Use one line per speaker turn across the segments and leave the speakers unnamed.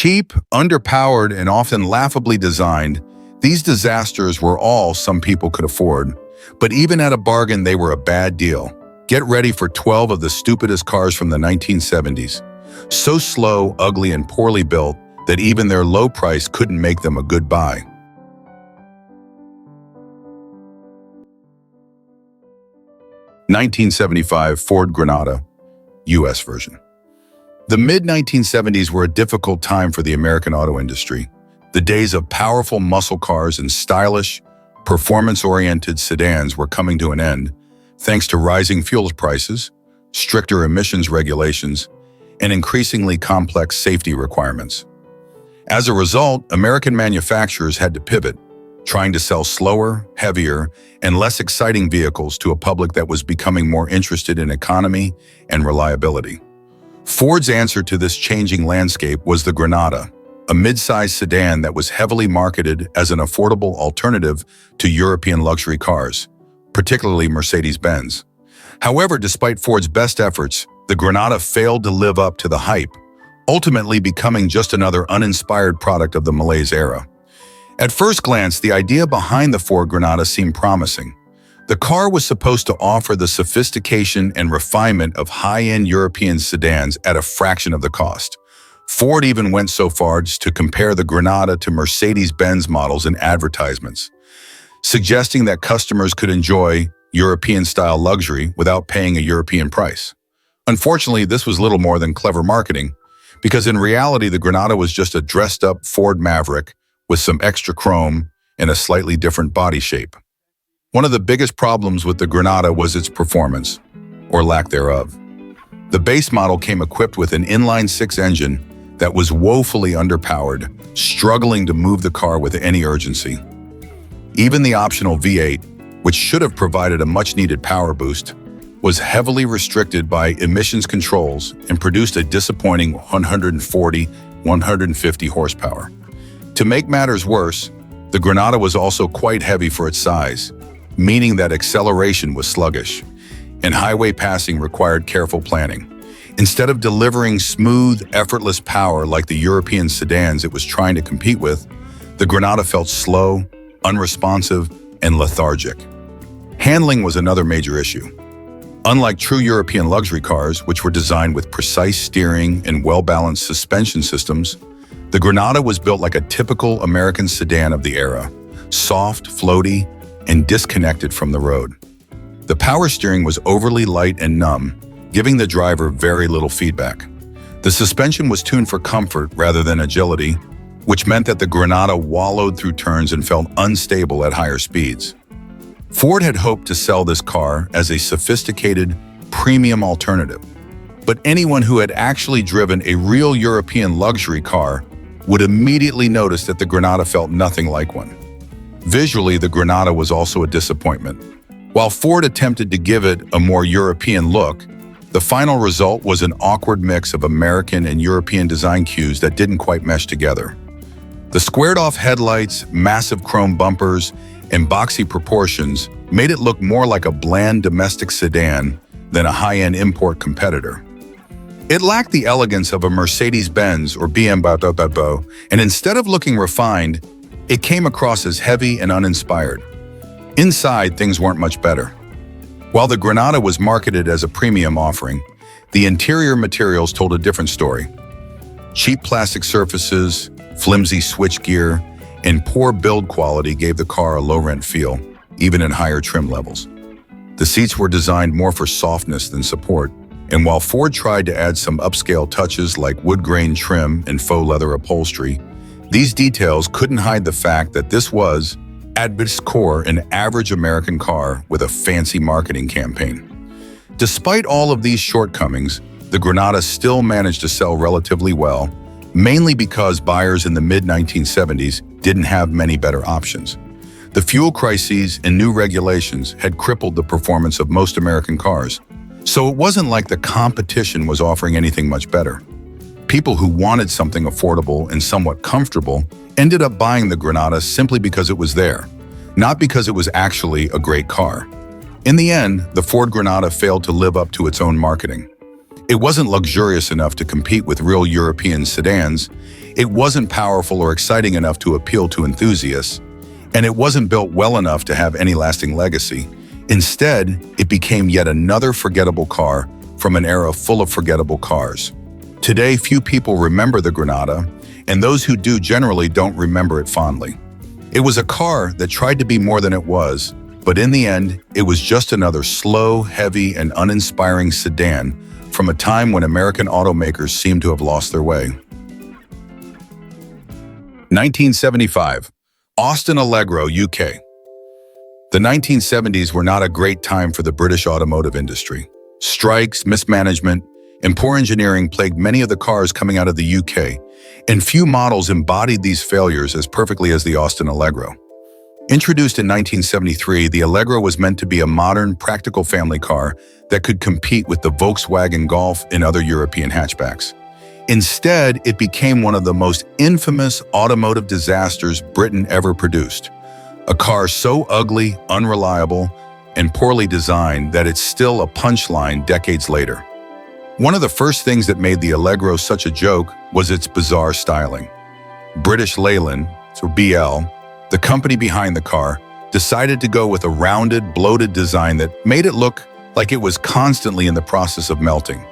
Cheap, underpowered, and often laughably designed, these disasters were all some people could afford. But even at a bargain, they were a bad deal. Get ready for 12 of the stupidest cars from the 1970s. So slow, ugly, and poorly built that even their low price couldn't make them a good buy. (1975) Ford Granada, U.S. version. The mid-1970s were a difficult time for the American auto industry. The days of powerful muscle cars and stylish, performance-oriented sedans were coming to an end, thanks to rising fuel prices, stricter emissions regulations, and increasingly complex safety requirements. As a result, American manufacturers had to pivot, trying to sell slower, heavier, and less exciting vehicles to a public that was becoming more interested in economy and reliability. Ford's answer to this changing landscape was the Granada, a mid-size sedan that was heavily marketed as an affordable alternative to European luxury cars, particularly Mercedes-Benz. However, despite Ford's best efforts, the Granada failed to live up to the hype, ultimately becoming just another uninspired product of the malaise era. At first glance, the idea behind the Ford Granada seemed promising. The car was supposed to offer the sophistication and refinement of high-end European sedans at a fraction of the cost. Ford even went so far as to compare the Granada to Mercedes-Benz models in advertisements, suggesting that customers could enjoy European-style luxury without paying a European price. Unfortunately, this was little more than clever marketing, because in reality, the Granada was just a dressed-up Ford Maverick with some extra chrome and a slightly different body shape. One of the biggest problems with the Granada was its performance, or lack thereof. The base model came equipped with an inline-six engine that was woefully underpowered, struggling to move the car with any urgency. Even the optional V8, which should have provided a much-needed power boost, was heavily restricted by emissions controls and produced a disappointing 140-150 horsepower. To make matters worse, the Granada was also quite heavy for its size, meaning that acceleration was sluggish, and highway passing required careful planning. Instead of delivering smooth, effortless power like the European sedans it was trying to compete with, the Granada felt slow, unresponsive, and lethargic. Handling was another major issue. Unlike true European luxury cars, which were designed with precise steering and well-balanced suspension systems, the Granada was built like a typical American sedan of the era, soft, floaty, and disconnected from the road. The power steering was overly light and numb, giving the driver very little feedback. The suspension was tuned for comfort rather than agility, which meant that the Granada wallowed through turns and felt unstable at higher speeds. Ford had hoped to sell this car as a sophisticated, premium alternative, but anyone who had actually driven a real European luxury car would immediately notice that the Granada felt nothing like one. Visually, the Granada was also a disappointment. While Ford attempted to give it a more European look, the final result was an awkward mix of American and European design cues that didn't quite mesh together. The squared-off headlights, massive chrome bumpers, and boxy proportions made it look more like a bland domestic sedan than a high-end import competitor. It lacked the elegance of a Mercedes-Benz or BMW, and instead of looking refined, it came across as heavy and uninspired. Inside, things weren't much better. While the Granada was marketed as a premium offering, the interior materials told a different story. Cheap plastic surfaces, flimsy switchgear, and poor build quality gave the car a low-rent feel, even in higher trim levels. The seats were designed more for softness than support, and while Ford tried to add some upscale touches like wood grain trim and faux leather upholstery, these details couldn't hide the fact that this was, at its core, an average American car with a fancy marketing campaign. Despite all of these shortcomings, the Granada still managed to sell relatively well, mainly because buyers in the mid-1970s didn't have many better options. The fuel crises and new regulations had crippled the performance of most American cars, so it wasn't like the competition was offering anything much better. People who wanted something affordable and somewhat comfortable ended up buying the Granada simply because it was there, not because it was actually a great car. In the end, the Ford Granada failed to live up to its own marketing. It wasn't luxurious enough to compete with real European sedans, it wasn't powerful or exciting enough to appeal to enthusiasts, and it wasn't built well enough to have any lasting legacy. Instead, it became yet another forgettable car from an era full of forgettable cars. Today, few people remember the Granada, and those who do generally don't remember it fondly. It was a car that tried to be more than it was, but in the end, it was just another slow, heavy, and uninspiring sedan from a time when American automakers seemed to have lost their way. 1975. Austin Allegro, UK. The 1970s were not a great time for the British automotive industry. Strikes, mismanagement, and poor engineering plagued many of the cars coming out of the UK, and few models embodied these failures as perfectly as the Austin Allegro. Introduced in 1973, the Allegro was meant to be a modern, practical family car that could compete with the Volkswagen Golf and other European hatchbacks. Instead, it became one of the most infamous automotive disasters Britain ever produced. A car so ugly, unreliable, and poorly designed that it's still a punchline decades later. One of the first things that made the Allegro such a joke was its bizarre styling. British Leyland, or BL, the company behind the car, decided to go with a rounded, bloated design that made it look like it was constantly in the process of melting.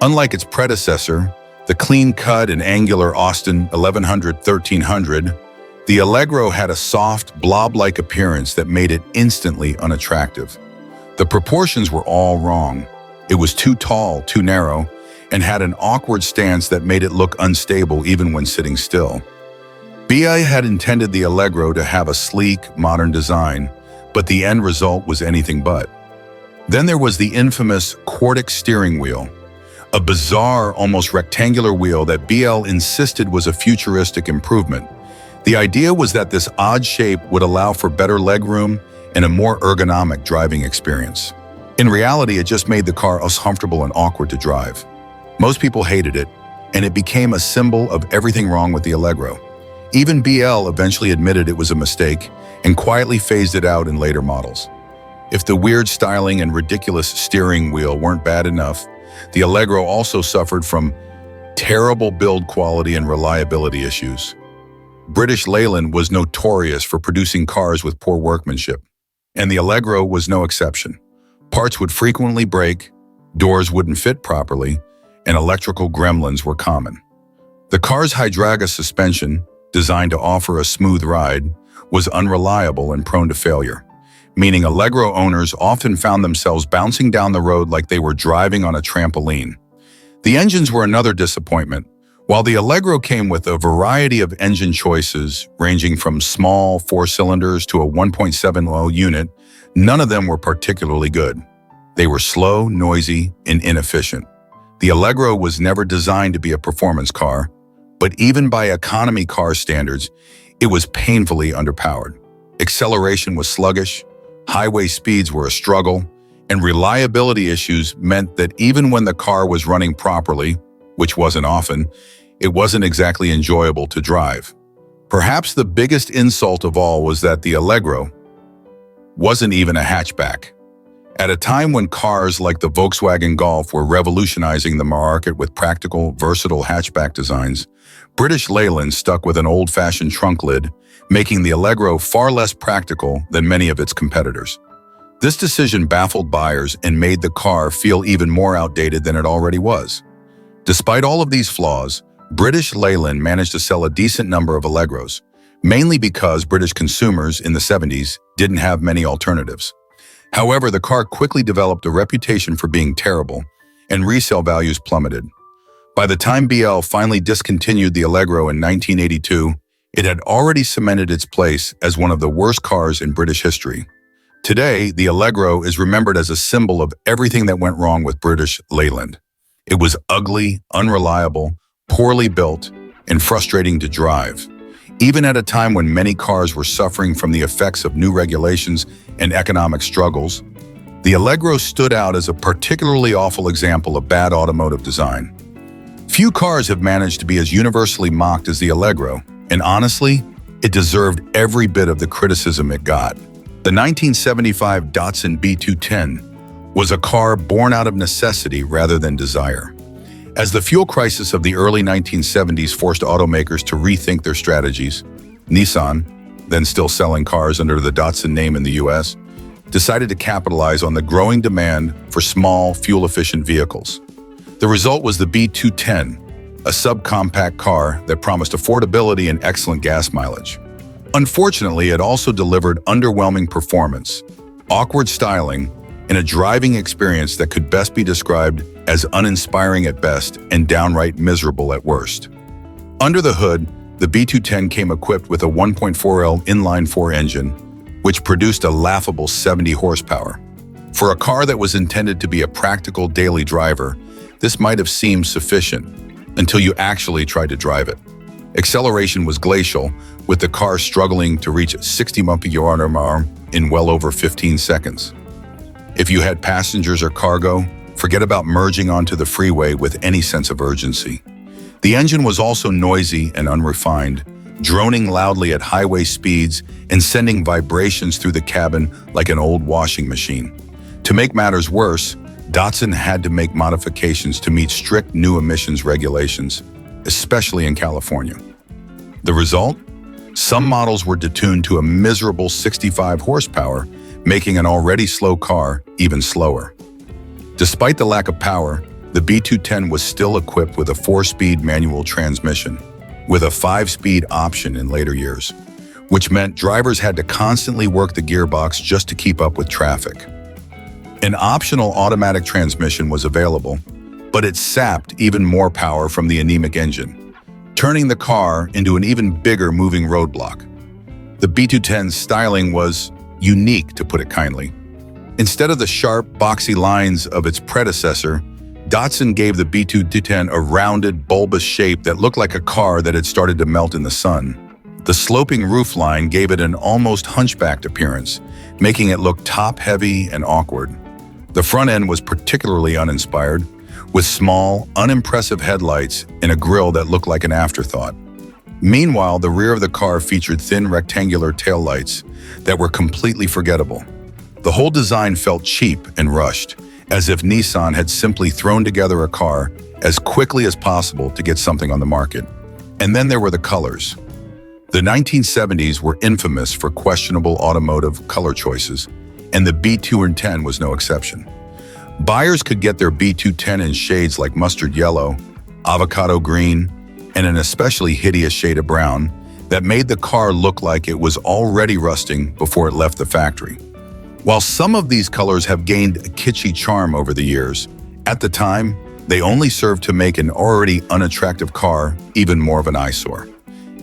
Unlike its predecessor, the clean-cut and angular Austin 1100-1300, the Allegro had a soft, blob-like appearance that made it instantly unattractive. The proportions were all wrong. It was too tall, too narrow, and had an awkward stance that made it look unstable even when sitting still. BI had intended the Allegro to have a sleek, modern design, but the end result was anything but. Then there was the infamous Quartic steering wheel, a bizarre, almost rectangular wheel that BL insisted was a futuristic improvement. The idea was that this odd shape would allow for better legroom and a more ergonomic driving experience. In reality, it just made the car uncomfortable and awkward to drive. Most people hated it, and it became a symbol of everything wrong with the Allegro. Even BL eventually admitted it was a mistake and quietly phased it out in later models. If the weird styling and ridiculous steering wheel weren't bad enough, the Allegro also suffered from terrible build quality and reliability issues. British Leyland was notorious for producing cars with poor workmanship, and the Allegro was no exception. Parts would frequently break, doors wouldn't fit properly, and electrical gremlins were common. The car's Hydraga suspension, designed to offer a smooth ride, was unreliable and prone to failure, meaning Allegro owners often found themselves bouncing down the road like they were driving on a trampoline. The engines were another disappointment. While the Allegro came with a variety of engine choices, ranging from small 4-cylinders to a 1.7L unit, none of them were particularly good. They were slow, noisy, and inefficient. The Allegro was never designed to be a performance car, but even by economy car standards, it was painfully underpowered. Acceleration was sluggish, highway speeds were a struggle, and reliability issues meant that even when the car was running properly, which wasn't often, it wasn't exactly enjoyable to drive. Perhaps the biggest insult of all was that the Allegro wasn't even a hatchback. At a time when cars like the Volkswagen Golf were revolutionizing the market with practical, versatile hatchback designs, British Leyland stuck with an old-fashioned trunk lid, making the Allegro far less practical than many of its competitors. This decision baffled buyers and made the car feel even more outdated than it already was. Despite all of these flaws, British Leyland managed to sell a decent number of Allegros, mainly because British consumers in the 70s didn't have many alternatives. However, the car quickly developed a reputation for being terrible, and resale values plummeted. By the time BL finally discontinued the Allegro in 1982, it had already cemented its place as one of the worst cars in British history. Today, the Allegro is remembered as a symbol of everything that went wrong with British Leyland. It was ugly, unreliable, poorly built, and frustrating to drive. Even at a time when many cars were suffering from the effects of new regulations and economic struggles, the Allegro stood out as a particularly awful example of bad automotive design. Few cars have managed to be as universally mocked as the Allegro, and honestly, it deserved every bit of the criticism it got. The 1975 Datsun B210 was a car born out of necessity rather than desire. As the fuel crisis of the early 1970s forced automakers to rethink their strategies, Nissan, then still selling cars under the Datsun name in the US, decided to capitalize on the growing demand for small, fuel-efficient vehicles. The result was the B210, a subcompact car that promised affordability and excellent gas mileage. Unfortunately, it also delivered underwhelming performance, awkward styling, and a driving experience that could best be described as uninspiring at best and downright miserable at worst. Under the hood, the B210 came equipped with a 1.4L inline-4 engine, which produced a laughable 70 horsepower. For a car that was intended to be a practical daily driver, this might have seemed sufficient until you actually tried to drive it. Acceleration was glacial, with the car struggling to reach 60 mph in well over 15 seconds. If you had passengers or cargo, forget about merging onto the freeway with any sense of urgency. The engine was also noisy and unrefined, droning loudly at highway speeds and sending vibrations through the cabin like an old washing machine. To make matters worse, Datsun had to make modifications to meet strict new emissions regulations, especially in California. The result? Some models were detuned to a miserable 65 horsepower, making an already slow car even slower. Despite the lack of power, the B210 was still equipped with a 4-speed manual transmission, with a 5-speed option in later years, which meant drivers had to constantly work the gearbox just to keep up with traffic. An optional automatic transmission was available, but it sapped even more power from the anemic engine, turning the car into an even bigger moving roadblock. The B210's styling was unique, to put it kindly. Instead of the sharp, boxy lines of its predecessor, Datsun gave the B210 a rounded, bulbous shape that looked like a car that had started to melt in the sun. The sloping roofline gave it an almost hunchbacked appearance, making it look top-heavy and awkward. The front end was particularly uninspired, with small, unimpressive headlights and a grille that looked like an afterthought. Meanwhile, the rear of the car featured thin rectangular taillights that were completely forgettable. The whole design felt cheap and rushed, as if Nissan had simply thrown together a car as quickly as possible to get something on the market. And then there were the colors. The 1970s were infamous for questionable automotive color choices, and the B210 was no exception. Buyers could get their B210 in shades like mustard yellow, avocado green, and an especially hideous shade of brown that made the car look like it was already rusting before it left the factory. While some of these colors have gained a kitschy charm over the years, at the time, they only served to make an already unattractive car even more of an eyesore.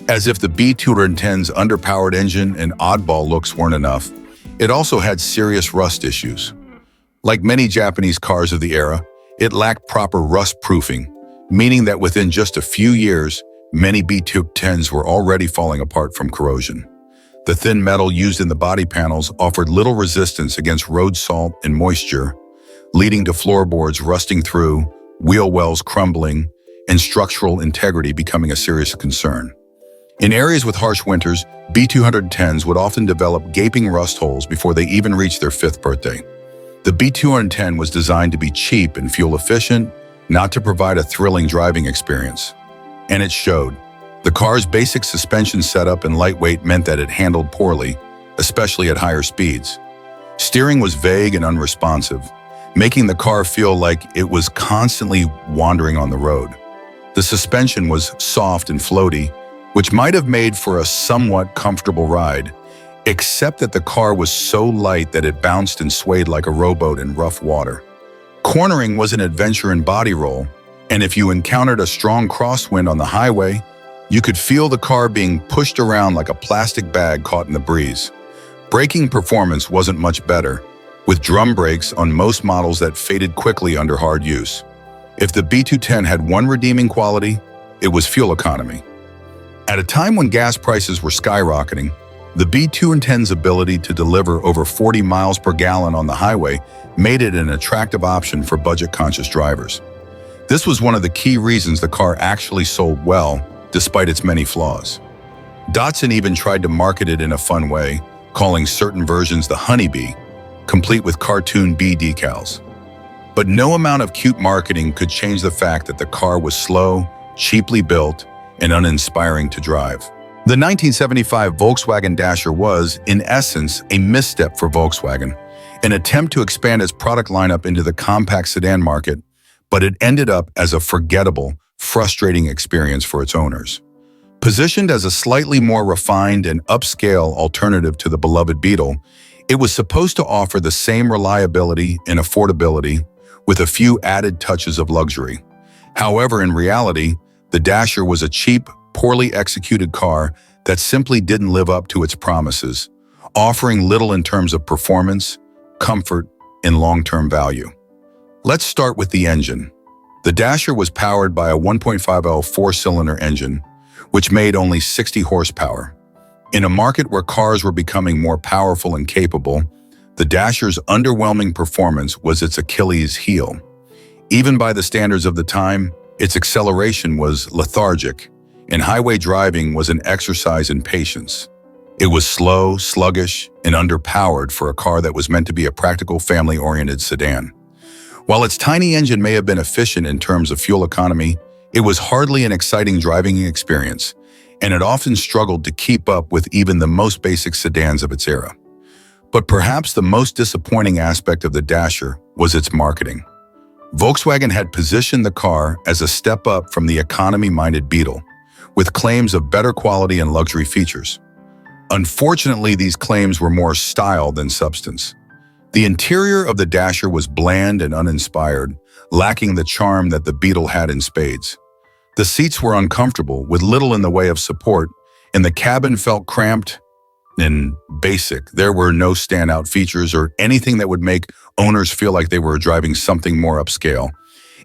As if the B210's underpowered engine and oddball looks weren't enough, it also had serious rust issues. Like many Japanese cars of the era, it lacked proper rust proofing, meaning that within just a few years, many B210s were already falling apart from corrosion. The thin metal used in the body panels offered little resistance against road salt and moisture, leading to floorboards rusting through, wheel wells crumbling, and structural integrity becoming a serious concern. In areas with harsh winters, B210s would often develop gaping rust holes before they even reached their 5th birthday. The B210 was designed to be cheap and fuel efficient, not to provide a thrilling driving experience. And it showed. The car's basic suspension setup and lightweight meant that it handled poorly, especially at higher speeds. Steering was vague and unresponsive, making the car feel like it was constantly wandering on the road. The suspension was soft and floaty, which might have made for a somewhat comfortable ride, except that the car was so light that it bounced and swayed like a rowboat in rough water. Cornering was an adventure in body roll, and if you encountered a strong crosswind on the highway, you could feel the car being pushed around like a plastic bag caught in the breeze. Braking performance wasn't much better, with drum brakes on most models that faded quickly under hard use. If the B210 had one redeeming quality, it was fuel economy. At a time when gas prices were skyrocketing, the B210's ability to deliver over 40 miles per gallon on the highway made it an attractive option for budget-conscious drivers. This was one of the key reasons the car actually sold well, despite its many flaws. Datsun even tried to market it in a fun way, calling certain versions the Honeybee, complete with cartoon bee decals. But no amount of cute marketing could change the fact that the car was slow, cheaply built, and uninspiring to drive. The 1975 Volkswagen Dasher was, in essence, a misstep for Volkswagen, an attempt to expand its product lineup into the compact sedan market, but it ended up as a forgettable, frustrating experience for its owners. Positioned as a slightly more refined and upscale alternative to the beloved Beetle, it was supposed to offer the same reliability and affordability with a few added touches of luxury. However, in reality, the Dasher was a cheap, poorly executed car that simply didn't live up to its promises, offering little in terms of performance, comfort, and long-term value. Let's start with the engine. The Dasher was powered by a 1.50 four-cylinder engine, which made only 60 horsepower. In a market where cars were becoming more powerful and capable, the Dasher's underwhelming performance was its Achilles heel. Even by the standards of the time, its acceleration was lethargic, and highway driving was an exercise in patience. It was slow, sluggish, and underpowered for a car that was meant to be a practical, family-oriented sedan. While its tiny engine may have been efficient in terms of fuel economy, it was hardly an exciting driving experience, and it often struggled to keep up with even the most basic sedans of its era. But perhaps the most disappointing aspect of the Dasher was its marketing. Volkswagen had positioned the car as a step up from the economy-minded Beetle, with claims of better quality and luxury features. Unfortunately, these claims were more style than substance. The interior of the Dasher was bland and uninspired, lacking the charm that the Beetle had in spades. The seats were uncomfortable, with little in the way of support, and the cabin felt cramped and basic. There were no standout features or anything that would make owners feel like they were driving something more upscale.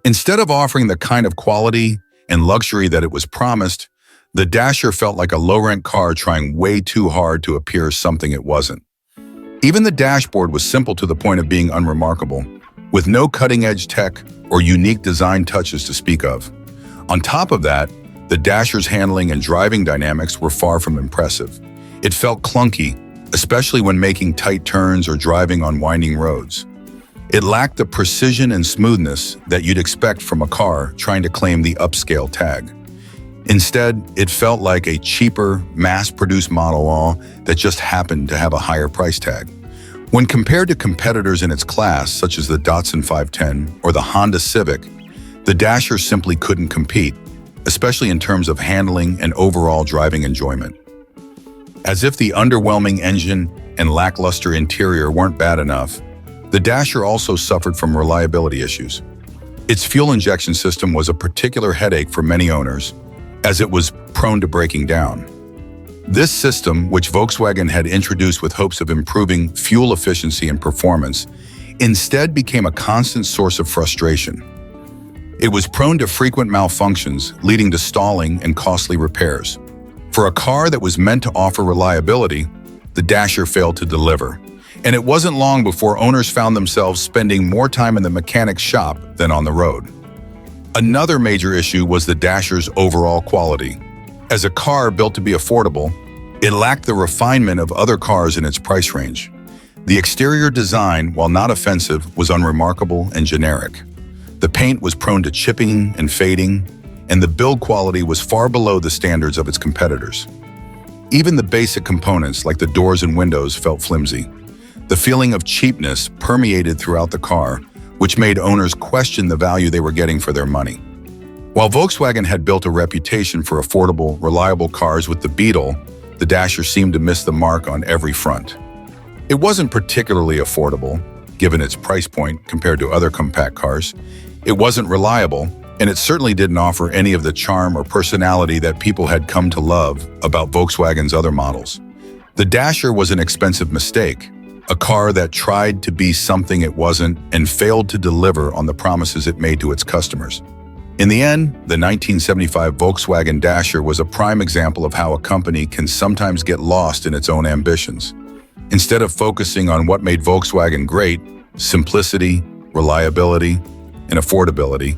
Instead of offering the kind of quality and luxury that it was promised, the Dasher felt like a low-rent car trying way too hard to appear something it wasn't. Even the dashboard was simple to the point of being unremarkable, with no cutting-edge tech or unique design touches to speak of. On top of that, the Dasher's handling and driving dynamics were far from impressive. It felt clunky, especially when making tight turns or driving on winding roads. It lacked the precision and smoothness that you'd expect from a car trying to claim the upscale tag. Instead, it felt like a cheaper, mass-produced Model Y that just happened to have a higher price tag. When compared to competitors in its class, such as the Datsun B210 or the Honda Civic, the Dasher simply couldn't compete, especially in terms of handling and overall driving enjoyment. As if the underwhelming engine and lackluster interior weren't bad enough, the Dasher also suffered from reliability issues. Its fuel injection system was a particular headache for many owners, as it was prone to breaking down. This system, which Volkswagen had introduced with hopes of improving fuel efficiency and performance, instead became a constant source of frustration. It was prone to frequent malfunctions, leading to stalling and costly repairs. For a car that was meant to offer reliability, the Dasher failed to deliver, and it wasn't long before owners found themselves spending more time in the mechanic's shop than on the road. Another major issue was the Dasher's overall quality. As a car built to be affordable, it lacked the refinement of other cars in its price range. The exterior design, while not offensive, was unremarkable and generic. The paint was prone to chipping and fading, and the build quality was far below the standards of its competitors. Even the basic components, like the doors and windows, felt flimsy. The feeling of cheapness permeated throughout the car, which made owners question the value they were getting for their money. While Volkswagen had built a reputation for affordable, reliable cars with the Beetle, the Dasher seemed to miss the mark on every front. It wasn't particularly affordable, given its price point compared to other compact cars. It wasn't reliable, and it certainly didn't offer any of the charm or personality that people had come to love about Volkswagen's other models. The Dasher was an expensive mistake, a car that tried to be something it wasn't and failed to deliver on the promises it made to its customers. In the end, the 1975 Volkswagen Dasher was a prime example of how a company can sometimes get lost in its own ambitions. Instead of focusing on what made Volkswagen great, simplicity, reliability, and affordability,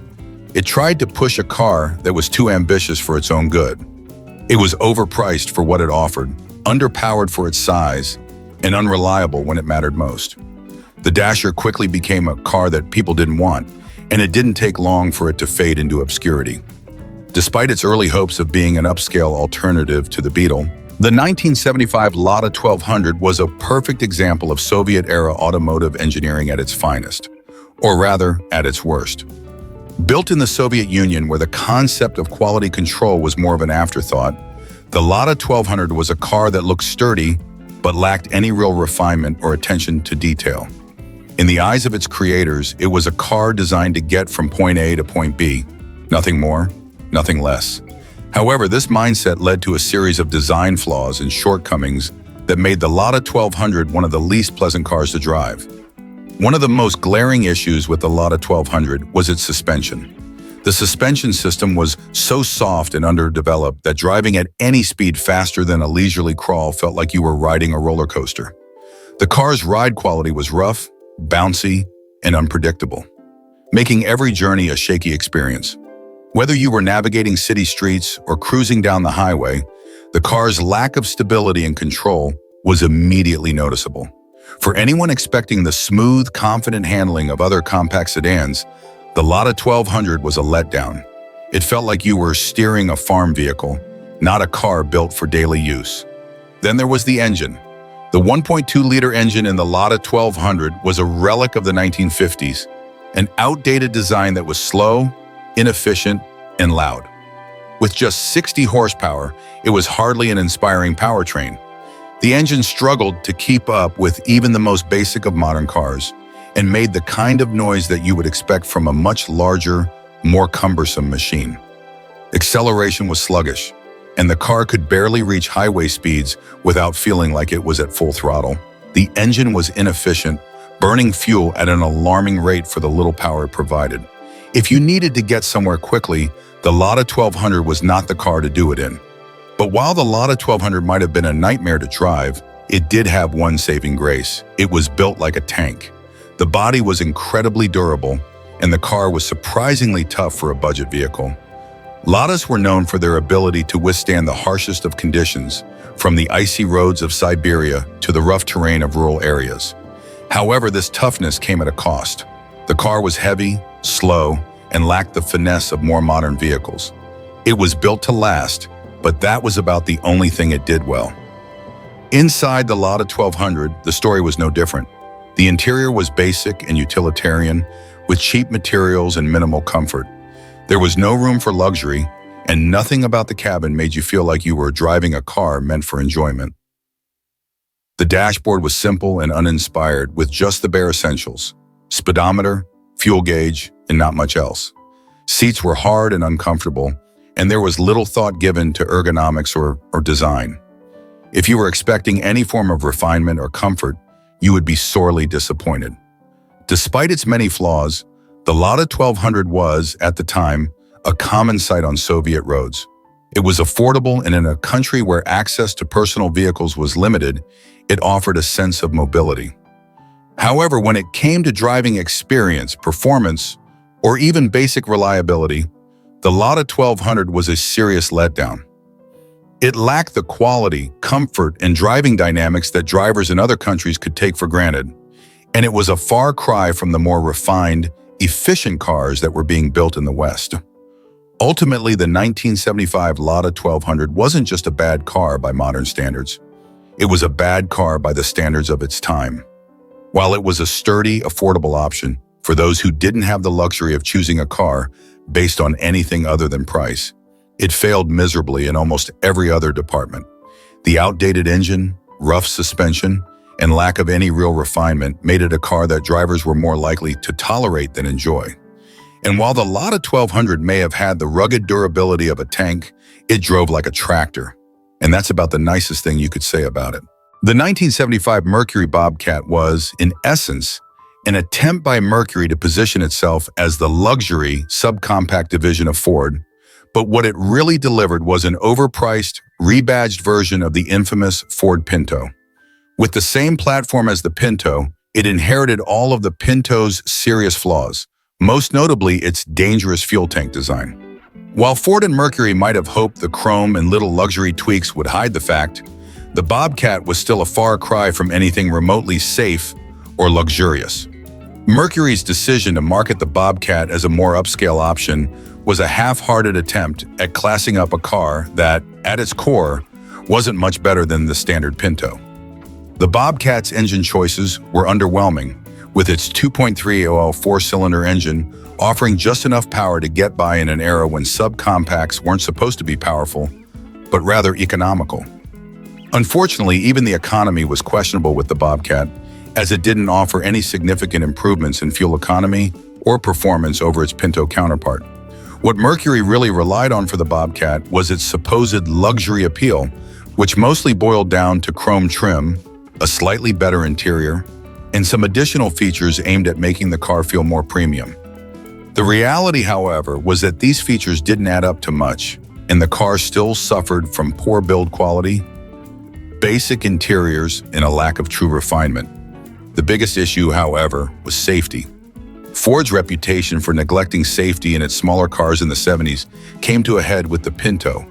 it tried to push a car that was too ambitious for its own good. It was overpriced for what it offered, underpowered for its size, and unreliable when it mattered most. The Dasher quickly became a car that people didn't want, and it didn't take long for it to fade into obscurity. Despite its early hopes of being an upscale alternative to the Beetle, the 1975 Lada 1200 was a perfect example of Soviet-era automotive engineering at its finest, or rather, at its worst. Built in the Soviet Union, where the concept of quality control was more of an afterthought, the Lada 1200 was a car that looked sturdy but lacked any real refinement or attention to detail. In the eyes of its creators, it was a car designed to get from point A to point B. Nothing more, nothing less. However, this mindset led to a series of design flaws and shortcomings that made the Lada 1200 one of the least pleasant cars to drive. One of the most glaring issues with the Lada 1200 was its suspension. The suspension system was so soft and underdeveloped that driving at any speed faster than a leisurely crawl felt like you were riding a roller coaster. The car's ride quality was rough, bouncy, and unpredictable, making every journey a shaky experience. Whether you were navigating city streets or cruising down the highway, the car's lack of stability and control was immediately noticeable. For anyone expecting the smooth, confident handling of other compact sedans, the Lada 1200 was a letdown. It felt like you were steering a farm vehicle, not a car built for daily use. Then there was the engine. The 1.2-liter engine in the Lada 1200 was a relic of the 1950s, an outdated design that was slow, inefficient, and loud. With just 60 horsepower, it was hardly an inspiring powertrain. The engine struggled to keep up with even the most basic of modern cars, and made the kind of noise that you would expect from a much larger, more cumbersome machine. Acceleration was sluggish, and the car could barely reach highway speeds without feeling like it was at full throttle. The engine was inefficient, burning fuel at an alarming rate for the little power it provided. If you needed to get somewhere quickly, the Lada 1200 was not the car to do it in. But while the Lada 1200 might have been a nightmare to drive, it did have one saving grace. It was built like a tank. The body was incredibly durable, and the car was surprisingly tough for a budget vehicle. Ladas were known for their ability to withstand the harshest of conditions, from the icy roads of Siberia to the rough terrain of rural areas. However, this toughness came at a cost. The car was heavy, slow, and lacked the finesse of more modern vehicles. It was built to last, but that was about the only thing it did well. Inside the Lada 1200, the story was no different. The interior was basic and utilitarian, with cheap materials and minimal comfort. There was no room for luxury, and nothing about the cabin made you feel like you were driving a car meant for enjoyment. The dashboard was simple and uninspired, with just the bare essentials: speedometer, fuel gauge, and not much else. Seats were hard and uncomfortable, and there was little thought given to ergonomics or design. If you were expecting any form of refinement or comfort, you would be sorely disappointed. Despite its many flaws, the Lada 1200 was, at the time, a common sight on Soviet roads. It was affordable, and in a country where access to personal vehicles was limited, it offered a sense of mobility. However, when it came to driving experience, performance, or even basic reliability, the Lada 1200 was a serious letdown. It lacked the quality, comfort, and driving dynamics that drivers in other countries could take for granted, and it was a far cry from the more refined, efficient cars that were being built in the West. Ultimately, the 1975 Lada 1200 wasn't just a bad car by modern standards. It was a bad car by the standards of its time. While it was a sturdy, affordable option for those who didn't have the luxury of choosing a car based on anything other than price, it failed miserably in almost every other department. The outdated engine, rough suspension, and lack of any real refinement made it a car that drivers were more likely to tolerate than enjoy. And while the Lada 1200 may have had the rugged durability of a tank, it drove like a tractor. And that's about the nicest thing you could say about it. The 1975 Mercury Bobcat was, in essence, an attempt by Mercury to position itself as the luxury subcompact division of Ford, but what it really delivered was an overpriced, rebadged version of the infamous Ford Pinto. With the same platform as the Pinto, it inherited all of the Pinto's serious flaws, most notably its dangerous fuel tank design. While Ford and Mercury might have hoped the chrome and little luxury tweaks would hide the fact, the Bobcat was still a far cry from anything remotely safe or luxurious. Mercury's decision to market the Bobcat as a more upscale option was a half-hearted attempt at classing up a car that, at its core, wasn't much better than the standard Pinto. The Bobcat's engine choices were underwhelming, with its 2.3 four-cylinder engine offering just enough power to get by in an era when subcompacts weren't supposed to be powerful, but rather economical. Unfortunately, even the economy was questionable with the Bobcat, as it didn't offer any significant improvements in fuel economy or performance over its Pinto counterpart. What Mercury really relied on for the Bobcat was its supposed luxury appeal, which mostly boiled down to chrome trim, a slightly better interior, and some additional features aimed at making the car feel more premium. The reality, however, was that these features didn't add up to much, and the car still suffered from poor build quality, basic interiors, and a lack of true refinement. The biggest issue, however, was safety. Ford's reputation for neglecting safety in its smaller cars in the 70s came to a head with the Pinto,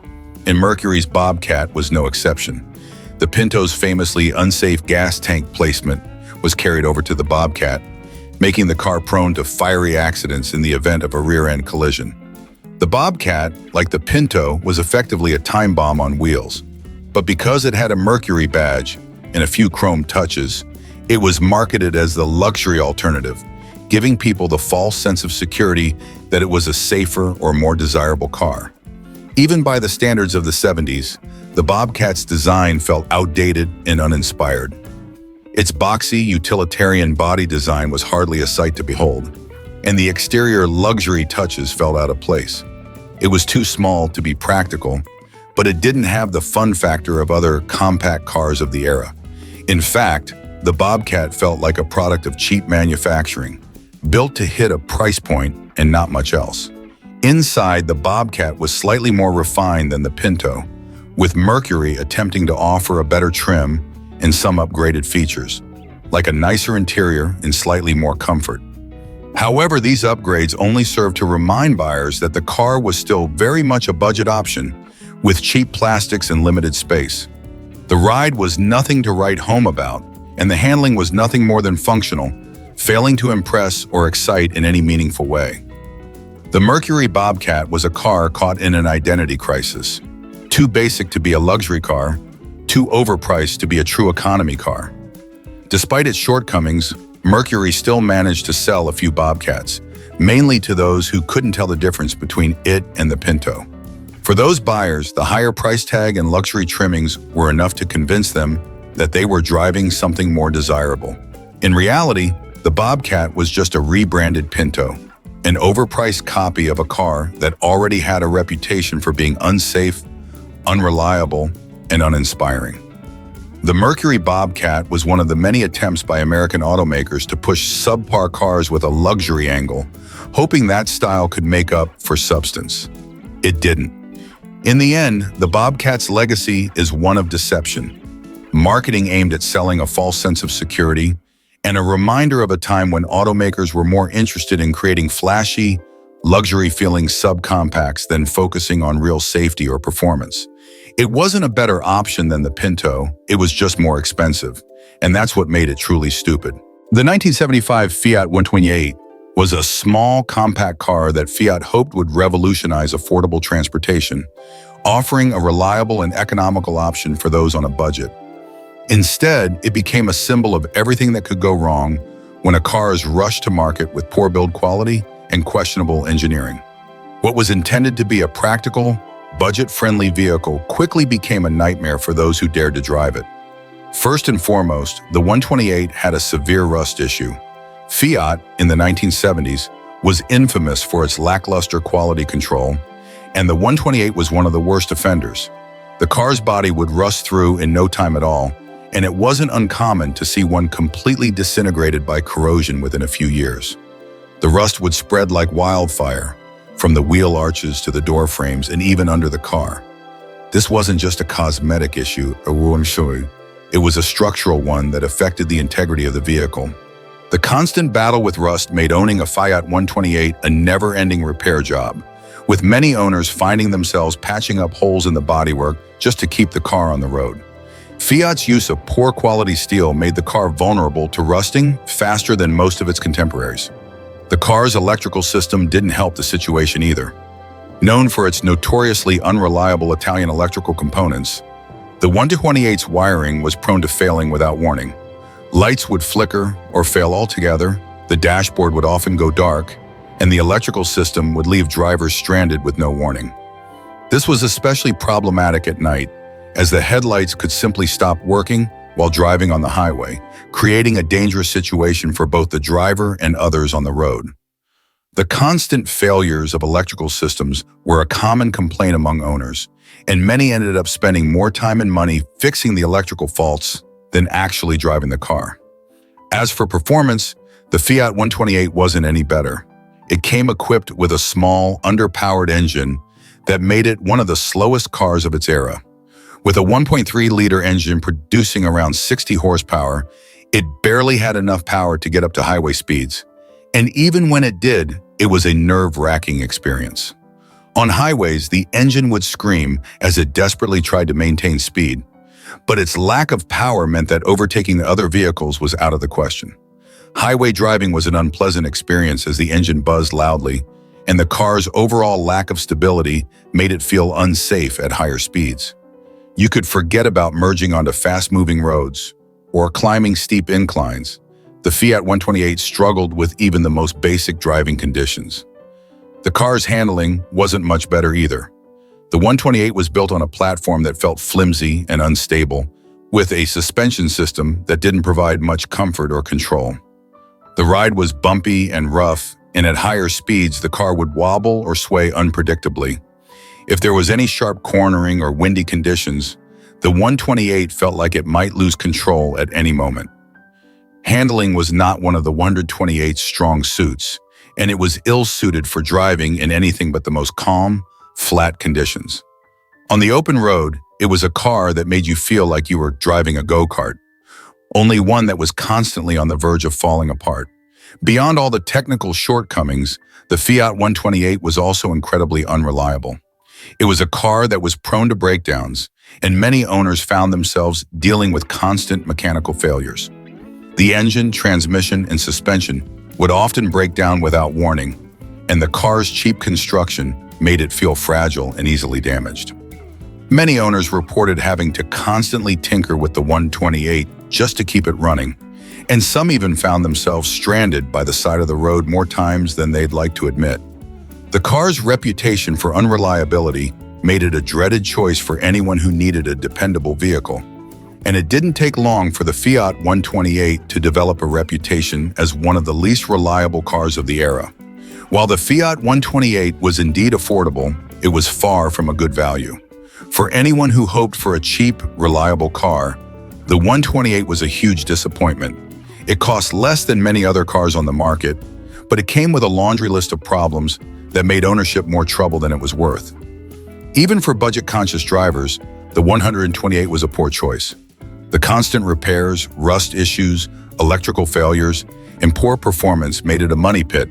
and Mercury's Bobcat was no exception. The Pinto's famously unsafe gas tank placement was carried over to the Bobcat, making the car prone to fiery accidents in the event of a rear-end collision. The Bobcat, like the Pinto, was effectively a time bomb on wheels, but because it had a Mercury badge and a few chrome touches, it was marketed as the luxury alternative, giving people the false sense of security that it was a safer or more desirable car. Even by the standards of the 70s, the Bobcat's design felt outdated and uninspired. Its boxy, utilitarian body design was hardly a sight to behold, and the exterior luxury touches felt out of place. It was too small to be practical, but it didn't have the fun factor of other compact cars of the era. In fact, the Bobcat felt like a product of cheap manufacturing, built to hit a price point and not much else. Inside, the Bobcat was slightly more refined than the Pinto, with Mercury attempting to offer a better trim and some upgraded features, like a nicer interior and slightly more comfort. However, these upgrades only served to remind buyers that the car was still very much a budget option, with cheap plastics and limited space. The ride was nothing to write home about, and the handling was nothing more than functional, failing to impress or excite in any meaningful way. The Mercury Bobcat was a car caught in an identity crisis. Too basic to be a luxury car, too overpriced to be a true economy car. Despite its shortcomings, Mercury still managed to sell a few Bobcats, mainly to those who couldn't tell the difference between it and the Pinto. For those buyers, the higher price tag and luxury trimmings were enough to convince them that they were driving something more desirable. In reality, the Bobcat was just a rebranded Pinto, an overpriced copy of a car that already had a reputation for being unsafe, unreliable, and uninspiring. The Mercury Bobcat was one of the many attempts by American automakers to push subpar cars with a luxury angle, hoping that style could make up for substance. It didn't. In the end, the Bobcat's legacy is one of deception, marketing aimed at selling a false sense of security, and a reminder of a time when automakers were more interested in creating flashy, luxury-feeling subcompacts than focusing on real safety or performance. It wasn't a better option than the Pinto, it was just more expensive, and that's what made it truly stupid. The 1975 Fiat 128 was a small, compact car that Fiat hoped would revolutionize affordable transportation, offering a reliable and economical option for those on a budget. Instead, it became a symbol of everything that could go wrong when a car is rushed to market with poor build quality and questionable engineering. What was intended to be a practical, budget-friendly vehicle quickly became a nightmare for those who dared to drive it. First and foremost, the 128 had a severe rust issue. Fiat, in the 1970s, was infamous for its lackluster quality control, and the 128 was one of the worst offenders. The car's body would rust through in no time at all, and it wasn't uncommon to see one completely disintegrated by corrosion within a few years. The rust would spread like wildfire, from the wheel arches to the door frames and even under the car. This wasn't just a cosmetic issue, it was a structural one that affected the integrity of the vehicle. The constant battle with rust made owning a Fiat 128 a never-ending repair job, with many owners finding themselves patching up holes in the bodywork just to keep the car on the road. Fiat's use of poor quality steel made the car vulnerable to rusting faster than most of its contemporaries. The car's electrical system didn't help the situation either. Known for its notoriously unreliable Italian electrical components, the 128's wiring was prone to failing without warning. Lights would flicker or fail altogether, the dashboard would often go dark, and the electrical system would leave drivers stranded with no warning. This was especially problematic at night, as the headlights could simply stop working while driving on the highway, creating a dangerous situation for both the driver and others on the road. The constant failures of electrical systems were a common complaint among owners, and many ended up spending more time and money fixing the electrical faults than actually driving the car. As for performance, the Fiat 128 wasn't any better. It came equipped with a small, underpowered engine that made it one of the slowest cars of its era. With a 1.3-liter engine producing around 60 horsepower, it barely had enough power to get up to highway speeds. And even when it did, it was a nerve-wracking experience. On highways, the engine would scream as it desperately tried to maintain speed, but its lack of power meant that overtaking the other vehicles was out of the question. Highway driving was an unpleasant experience as the engine buzzed loudly, and the car's overall lack of stability made it feel unsafe at higher speeds. You could forget about merging onto fast-moving roads or climbing steep inclines. The Fiat 128 struggled with even the most basic driving conditions. The car's handling wasn't much better either. The 128 was built on a platform that felt flimsy and unstable, with a suspension system that didn't provide much comfort or control. The ride was bumpy and rough, and at higher speeds, the car would wobble or sway unpredictably. If there was any sharp cornering or windy conditions, the 128 felt like it might lose control at any moment. Handling was not one of the 128's strong suits, and it was ill-suited for driving in anything but the most calm, flat conditions. On the open road, it was a car that made you feel like you were driving a go-kart, only one that was constantly on the verge of falling apart. Beyond all the technical shortcomings, the Fiat 128 was also incredibly unreliable. It was a car that was prone to breakdowns, and many owners found themselves dealing with constant mechanical failures. The engine, transmission, and suspension would often break down without warning, and the car's cheap construction made it feel fragile and easily damaged. Many owners reported having to constantly tinker with the 128 just to keep it running, and some even found themselves stranded by the side of the road more times than they'd like to admit. The car's reputation for unreliability made it a dreaded choice for anyone who needed a dependable vehicle, and it didn't take long for the Fiat 128 to develop a reputation as one of the least reliable cars of the era. While the Fiat 128 was indeed affordable, it was far from a good value. For anyone who hoped for a cheap, reliable car, the 128 was a huge disappointment. It cost less than many other cars on the market, but it came with a laundry list of problems that made ownership more trouble than it was worth. Even for budget-conscious drivers, the 128 was a poor choice. The constant repairs, rust issues, electrical failures, and poor performance made it a money pit,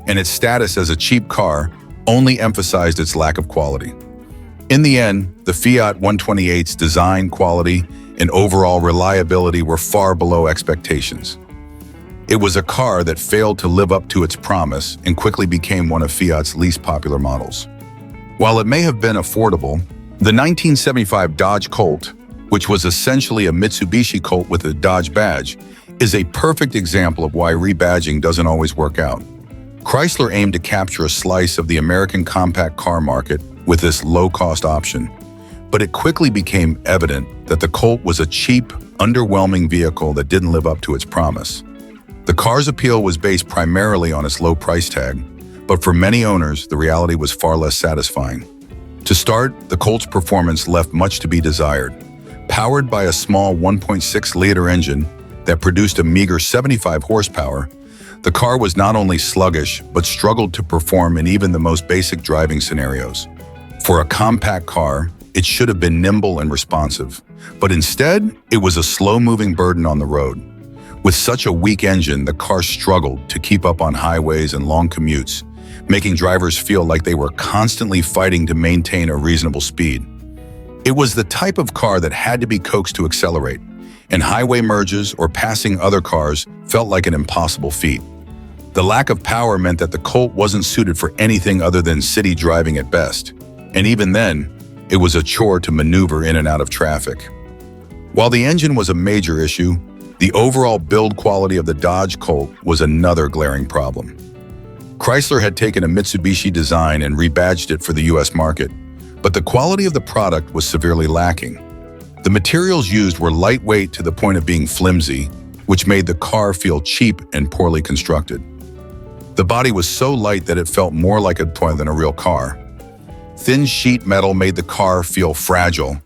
and its status as a cheap car only emphasized its lack of quality. In the end, the Fiat 128's design, quality, and overall reliability were far below expectations. It was a car that failed to live up to its promise and quickly became one of Fiat's least popular models. While it may have been affordable, the 1975 Dodge Colt, which was essentially a Mitsubishi Colt with a Dodge badge, is a perfect example of why rebadging doesn't always work out. Chrysler aimed to capture a slice of the American compact car market with this low-cost option, but it quickly became evident that the Colt was a cheap, underwhelming vehicle that didn't live up to its promise. The car's appeal was based primarily on its low price tag, but for many owners, the reality was far less satisfying. To start, the Colt's performance left much to be desired. Powered by a small 1.6-liter engine that produced a meager 75 horsepower, the car was not only sluggish, but struggled to perform in even the most basic driving scenarios. For a compact car, it should have been nimble and responsive, but instead, it was a slow-moving burden on the road. With such a weak engine, the car struggled to keep up on highways and long commutes, making drivers feel like they were constantly fighting to maintain a reasonable speed. It was the type of car that had to be coaxed to accelerate, and highway merges or passing other cars felt like an impossible feat. The lack of power meant that the Colt wasn't suited for anything other than city driving at best, and even then, it was a chore to maneuver in and out of traffic. While the engine was a major issue, the overall build quality of the Dodge Colt was another glaring problem. Chrysler had taken a Mitsubishi design and rebadged it for the US market, but the quality of the product was severely lacking. The materials used were lightweight to the point of being flimsy, which made the car feel cheap and poorly constructed. The body was so light that it felt more like a toy than a real car. Thin sheet metal made the car feel fragile,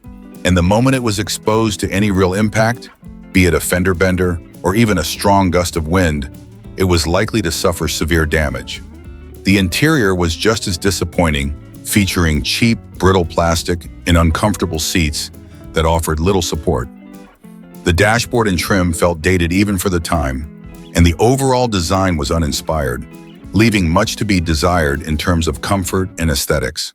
and the moment it was exposed to any real impact, be it a fender bender or even a strong gust of wind, it was likely to suffer severe damage. The interior was just as disappointing, featuring cheap, brittle plastic and uncomfortable seats that offered little support. The dashboard and trim felt dated even for the time, and the overall design was uninspired, leaving much to be desired in terms of comfort and aesthetics.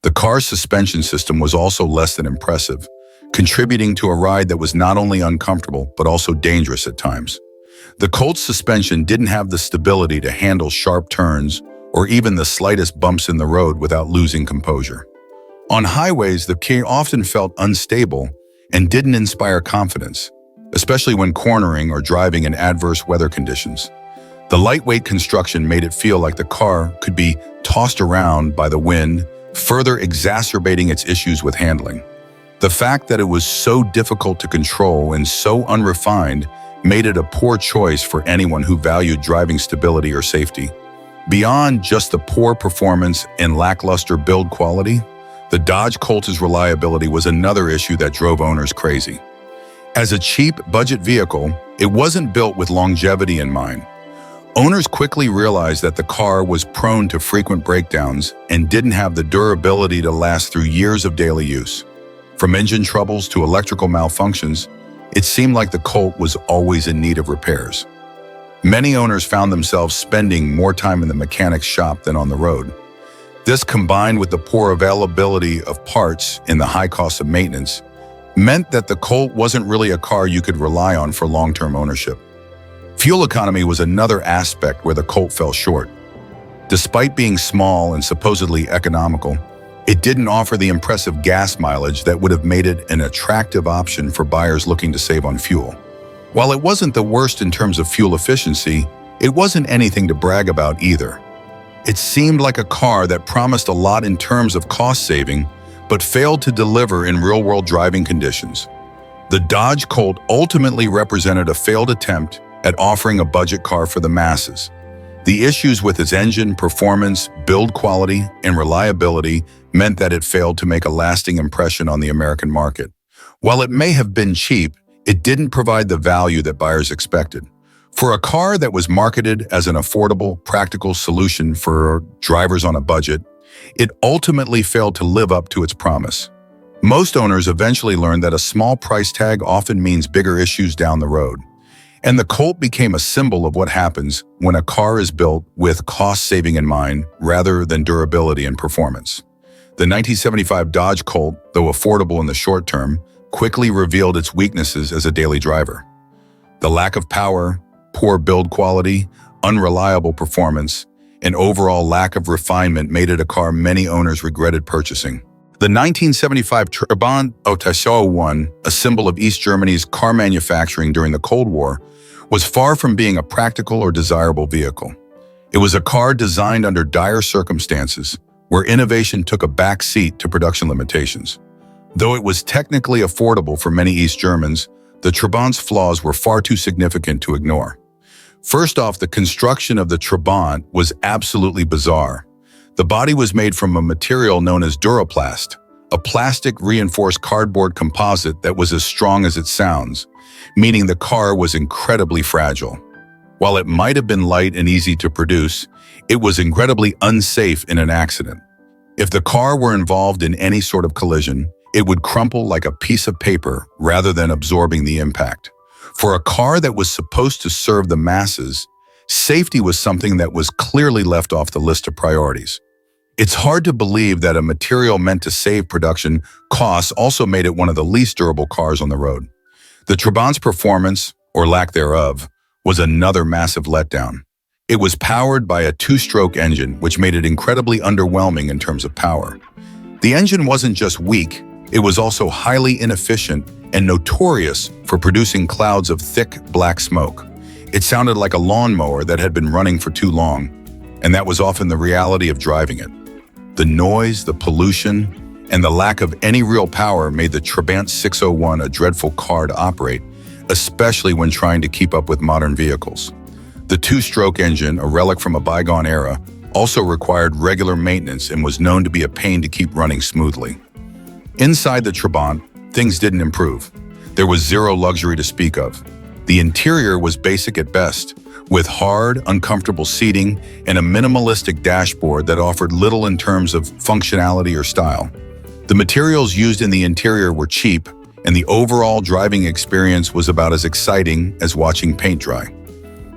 The car's suspension system was also less than impressive, contributing to a ride that was not only uncomfortable but also dangerous at times. The Colt's suspension didn't have the stability to handle sharp turns or even the slightest bumps in the road without losing composure. On highways, the car often felt unstable and didn't inspire confidence, especially when cornering or driving in adverse weather conditions. The lightweight construction made it feel like the car could be tossed around by the wind, further exacerbating its issues with handling. The fact that it was so difficult to control and so unrefined made it a poor choice for anyone who valued driving stability or safety. Beyond just the poor performance and lackluster build quality, the Dodge Colt's reliability was another issue that drove owners crazy. As a cheap, budget vehicle, it wasn't built with longevity in mind. Owners quickly realized that the car was prone to frequent breakdowns and didn't have the durability to last through years of daily use. From engine troubles to electrical malfunctions, it seemed like the Colt was always in need of repairs. Many owners found themselves spending more time in the mechanic's shop than on the road. This, combined with the poor availability of parts and the high cost of maintenance, meant that the Colt wasn't really a car you could rely on for long-term ownership. Fuel economy was another aspect where the Colt fell short. Despite being small and supposedly economical, it didn't offer the impressive gas mileage that would have made it an attractive option for buyers looking to save on fuel. While it wasn't the worst in terms of fuel efficiency, it wasn't anything to brag about either. It seemed like a car that promised a lot in terms of cost saving, but failed to deliver in real-world driving conditions. The Dodge Colt ultimately represented a failed attempt at offering a budget car for the masses. The issues with its engine, performance, build quality, and reliability meant that it failed to make a lasting impression on the American market. While it may have been cheap, it didn't provide the value that buyers expected. For a car that was marketed as an affordable, practical solution for drivers on a budget, it ultimately failed to live up to its promise. Most owners eventually learned that a small price tag often means bigger issues down the road. And the Colt became a symbol of what happens when a car is built with cost saving in mind rather than durability and performance. The 1975 Dodge Colt, though affordable in the short term, quickly revealed its weaknesses as a daily driver. The lack of power, poor build quality, unreliable performance, and overall lack of refinement made it a car many owners regretted purchasing. The 1975 Trabant B210, a symbol of East Germany's car manufacturing during the Cold War, was far from being a practical or desirable vehicle. It was a car designed under dire circumstances, where innovation took a back seat to production limitations. Though it was technically affordable for many East Germans, the Trabant's flaws were far too significant to ignore. First off, the construction of the Trabant was absolutely bizarre. The body was made from a material known as Duraplast, a plastic-reinforced cardboard composite that was as strong as it sounds, meaning the car was incredibly fragile. While it might have been light and easy to produce, it was incredibly unsafe in an accident. If the car were involved in any sort of collision, it would crumple like a piece of paper rather than absorbing the impact. For a car that was supposed to serve the masses, safety was something that was clearly left off the list of priorities. It's hard to believe that a material meant to save production costs also made it one of the least durable cars on the road. The Trabant's performance, or lack thereof, was another massive letdown. It was powered by a two-stroke engine, which made it incredibly underwhelming in terms of power. The engine wasn't just weak, it was also highly inefficient and notorious for producing clouds of thick, black smoke. It sounded like a lawnmower that had been running for too long, and that was often the reality of driving it. The noise, the pollution, and the lack of any real power made the Trabant 601 a dreadful car to operate, especially when trying to keep up with modern vehicles. The two-stroke engine, a relic from a bygone era, also required regular maintenance and was known to be a pain to keep running smoothly. Inside the Trabant, things didn't improve. There was zero luxury to speak of. The interior was basic at best, with hard, uncomfortable seating and a minimalistic dashboard that offered little in terms of functionality or style. The materials used in the interior were cheap, and the overall driving experience was about as exciting as watching paint dry.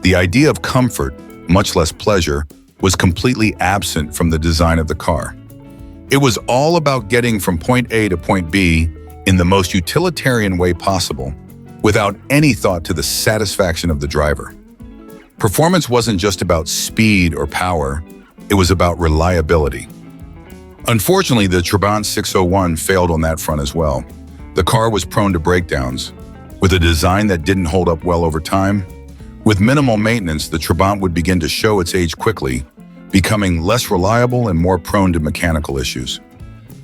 The idea of comfort, much less pleasure, was completely absent from the design of the car. It was all about getting from point A to point B in the most utilitarian way possible, without any thought to the satisfaction of the driver. Performance wasn't just about speed or power, it was about reliability. Unfortunately, the Trabant 601 failed on that front as well. The car was prone to breakdowns. With a design that didn't hold up well over time, with minimal maintenance, the Trabant would begin to show its age quickly, becoming less reliable and more prone to mechanical issues.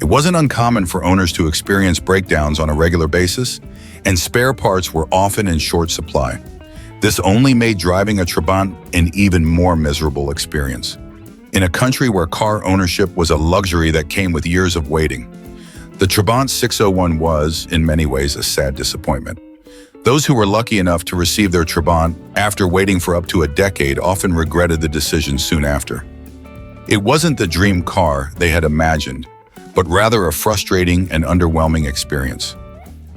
It wasn't uncommon for owners to experience breakdowns on a regular basis, and spare parts were often in short supply. This only made driving a Trabant an even more miserable experience. In a country where car ownership was a luxury that came with years of waiting, the Trabant 601 was, in many ways, a sad disappointment. Those who were lucky enough to receive their Trabant after waiting for up to a decade often regretted the decision soon after. It wasn't the dream car they had imagined, but rather a frustrating and underwhelming experience.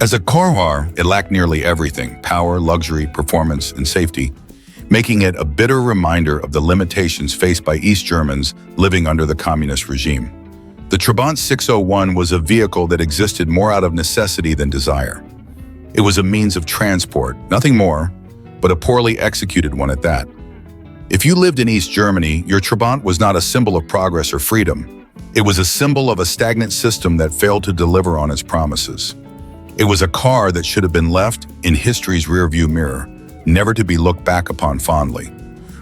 As a car, it lacked nearly everything: power, luxury, performance, and safety, making it a bitter reminder of the limitations faced by East Germans living under the communist regime. The Trabant 601 was a vehicle that existed more out of necessity than desire. It was a means of transport, nothing more, but a poorly executed one at that. If you lived in East Germany, your Trabant was not a symbol of progress or freedom. It was a symbol of a stagnant system that failed to deliver on its promises. It was a car that should have been left in history's rearview mirror, never to be looked back upon fondly.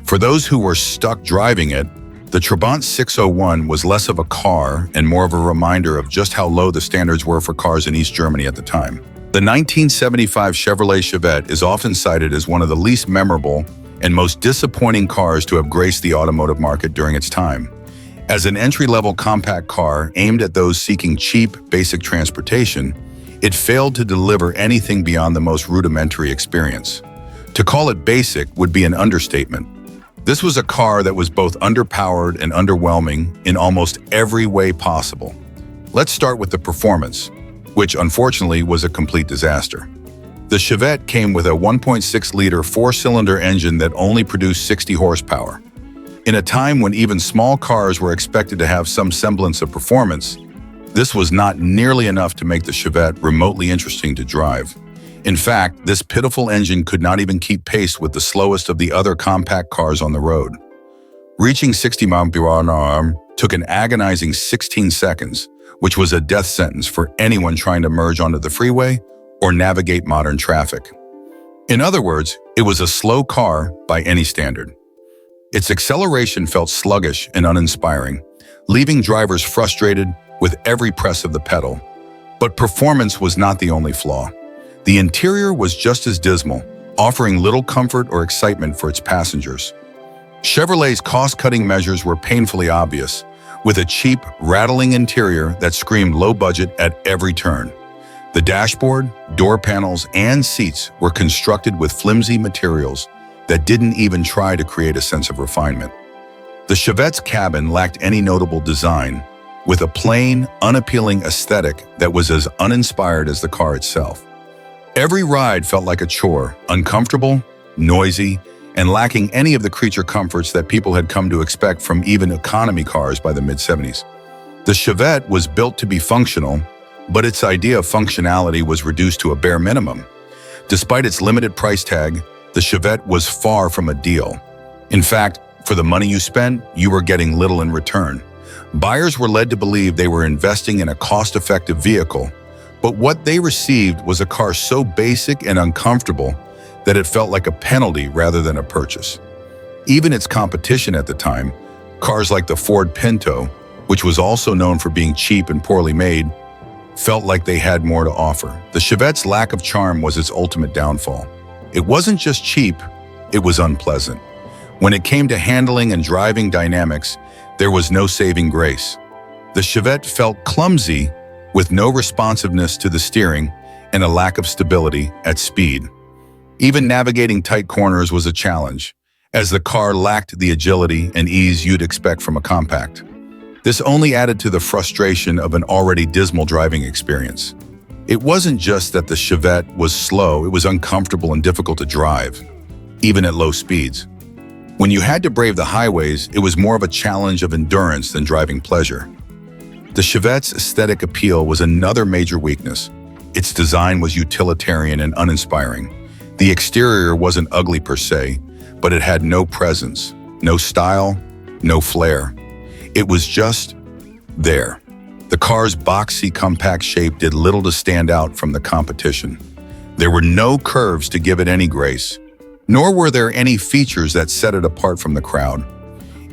For those who were stuck driving it, the Trabant 601 was less of a car and more of a reminder of just how low the standards were for cars in East Germany at the time. The 1975 Chevrolet Chevette is often cited as one of the least memorable and most disappointing cars to have graced the automotive market during its time. As an entry-level compact car aimed at those seeking cheap, basic transportation, it failed to deliver anything beyond the most rudimentary experience. To call it basic would be an understatement. This was a car that was both underpowered and underwhelming in almost every way possible. Let's start with the performance, which unfortunately was a complete disaster. The Chevette came with a 1.6-liter four-cylinder engine that only produced 60 horsepower. In a time when even small cars were expected to have some semblance of performance, this was not nearly enough to make the Chevette remotely interesting to drive. In fact, this pitiful engine could not even keep pace with the slowest of the other compact cars on the road. Reaching 60 mph took an agonizing 16 seconds, which was a death sentence for anyone trying to merge onto the freeway or navigate modern traffic. In other words, it was a slow car by any standard. Its acceleration felt sluggish and uninspiring, leaving drivers frustrated with every press of the pedal. But performance was not the only flaw. The interior was just as dismal, offering little comfort or excitement for its passengers. Chevrolet's cost-cutting measures were painfully obvious, with a cheap, rattling interior that screamed low budget at every turn. The dashboard, door panels, and seats were constructed with flimsy materials that didn't even try to create a sense of refinement. The Chevette's cabin lacked any notable design, with a plain, unappealing aesthetic that was as uninspired as the car itself. Every ride felt like a chore, uncomfortable, noisy, and lacking any of the creature comforts that people had come to expect from even economy cars by the mid-70s. The Chevette was built to be functional, but its idea of functionality was reduced to a bare minimum. Despite its limited price tag, the Chevette was far from a deal. In fact, for the money you spent, you were getting little in return. Buyers were led to believe they were investing in a cost-effective vehicle, but what they received was a car so basic and uncomfortable that it felt like a penalty rather than a purchase. Even its competition at the time, cars like the Ford Pinto, which was also known for being cheap and poorly made, felt like they had more to offer. The Chevette's lack of charm was its ultimate downfall. It wasn't just cheap, it was unpleasant. When it came to handling and driving dynamics, there was no saving grace. The Chevette felt clumsy, with no responsiveness to the steering and a lack of stability at speed. Even navigating tight corners was a challenge, as the car lacked the agility and ease you'd expect from a compact. This only added to the frustration of an already dismal driving experience. It wasn't just that the Chevette was slow, it was uncomfortable and difficult to drive, even at low speeds. When you had to brave the highways, it was more of a challenge of endurance than driving pleasure. The Chevette's aesthetic appeal was another major weakness. Its design was utilitarian and uninspiring. The exterior wasn't ugly per se, but it had no presence, no style, no flair. It was just there. The car's boxy, compact shape did little to stand out from the competition. There were no curves to give it any grace, nor were there any features that set it apart from the crowd.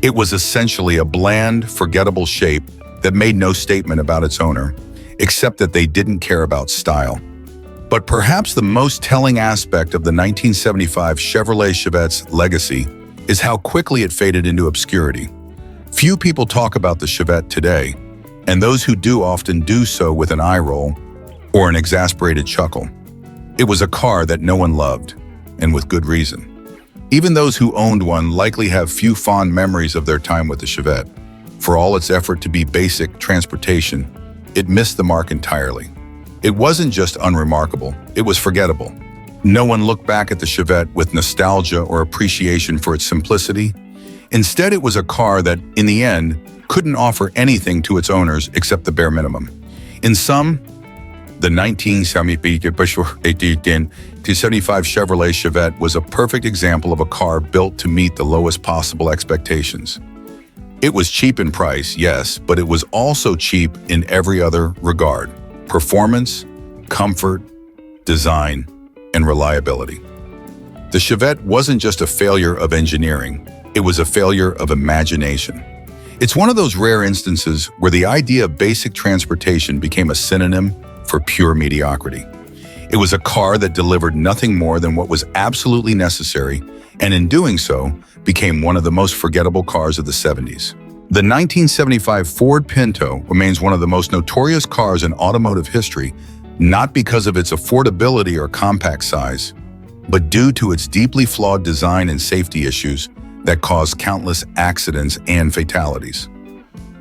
It was essentially a bland, forgettable shape that made no statement about its owner, except that they didn't care about style. But perhaps the most telling aspect of the 1975 Chevrolet Chevette's legacy is how quickly it faded into obscurity. Few people talk about the Chevette today, and those who do often do so with an eye roll or an exasperated chuckle. It was a car that no one loved, and with good reason. Even those who owned one likely have few fond memories of their time with the Chevette. For all its effort to be basic transportation, it missed the mark entirely. It wasn't just unremarkable, it was forgettable. No one looked back at the Chevette with nostalgia or appreciation for its simplicity. Instead, it was a car that, in the end, couldn't offer anything to its owners except the bare minimum. In sum, the 1975 Chevrolet Chevette was a perfect example of a car built to meet the lowest possible expectations. It was cheap in price, yes, but it was also cheap in every other regard: performance, comfort, design, and reliability. The Chevette wasn't just a failure of engineering, it was a failure of imagination. It's one of those rare instances where the idea of basic transportation became a synonym for pure mediocrity. It was a car that delivered nothing more than what was absolutely necessary, and in doing so, became one of the most forgettable cars of the 70s. The 1975 Ford Pinto remains one of the most notorious cars in automotive history, not because of its affordability or compact size, but due to its deeply flawed design and safety issues that caused countless accidents and fatalities.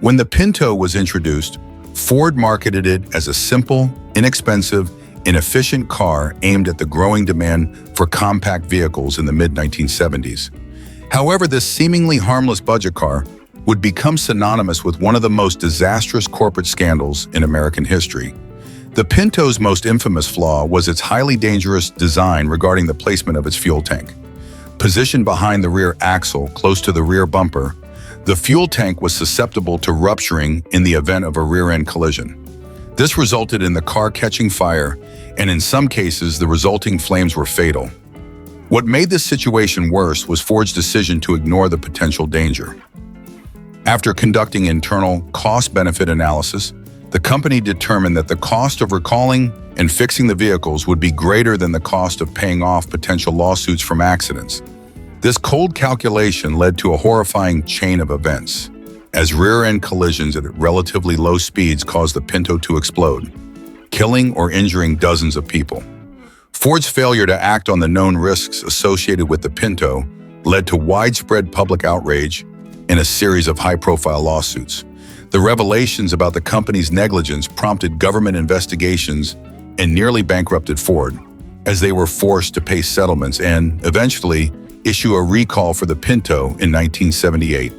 When the Pinto was introduced, Ford marketed it as a simple, inexpensive, and efficient car aimed at the growing demand for compact vehicles in the mid-1970s. However, this seemingly harmless budget car would become synonymous with one of the most disastrous corporate scandals in American history. The Pinto's most infamous flaw was its highly dangerous design regarding the placement of its fuel tank. Positioned behind the rear axle, close to the rear bumper, the fuel tank was susceptible to rupturing in the event of a rear-end collision. This resulted in the car catching fire, and in some cases, the resulting flames were fatal. What made this situation worse was Ford's decision to ignore the potential danger. After conducting internal cost-benefit analysis, the company determined that the cost of recalling and fixing the vehicles would be greater than the cost of paying off potential lawsuits from accidents. This cold calculation led to a horrifying chain of events, as rear-end collisions at relatively low speeds caused the Pinto to explode, killing or injuring dozens of people. Ford's failure to act on the known risks associated with the Pinto led to widespread public outrage and a series of high-profile lawsuits. The revelations about the company's negligence prompted government investigations and nearly bankrupted Ford, as they were forced to pay settlements and, eventually, issue a recall for the Pinto in 1978.